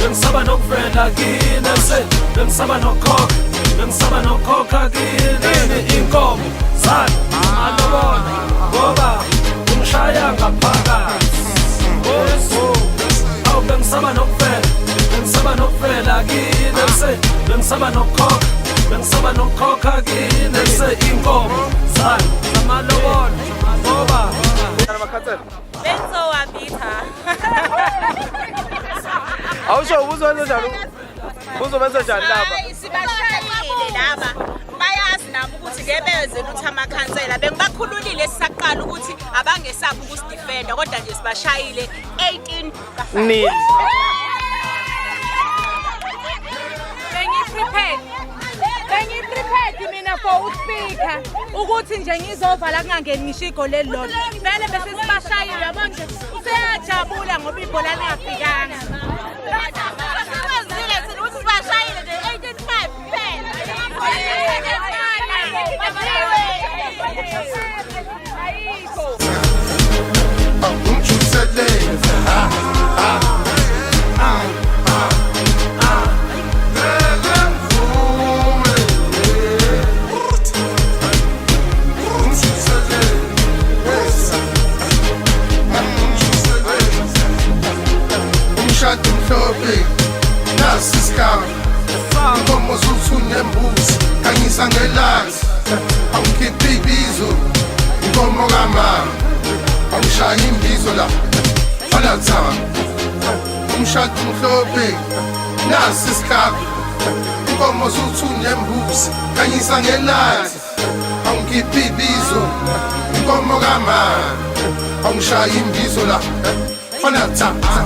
Bengisaba nokuvela kini se bengisaba nokhokha kini inkomo zani amalobolo ngoba ungishaya ngaphakathi bengisaba nokuvela kini se bengisaba nokhokha kini se inkomo zani amalobolo ngoba benzowabitha awusho ubuzowenza njani uzobenza njani laba sibashayile laba bayazi nabo ukuthi ngebezela ukuthi amakhansela bengibakhululile sisaqala ukuthi abangesaphi ukusidefenda kodwa nje sibashayile 18 nil Bengi-prepared mina for uspika ukuthi nje ngizovala kungangeni ngisho igoli elilodwa vele bese sibashayile yabo nje useyajabula ngoba ibhola lingafikanga Sibazile thina ukuthi sibashayile nje 18-5 kuphela Inkomo zuthunembuzi kanyisa ngelanga awukhipha ibizo inkomo kamama awushaya imbizo la fanathama umshado mhlophe nasi isikhabi inkomo zuthunembuzi kanyisa ngelanga awukhipha ibizo inkomo kamama awushaya imbizo la fanathama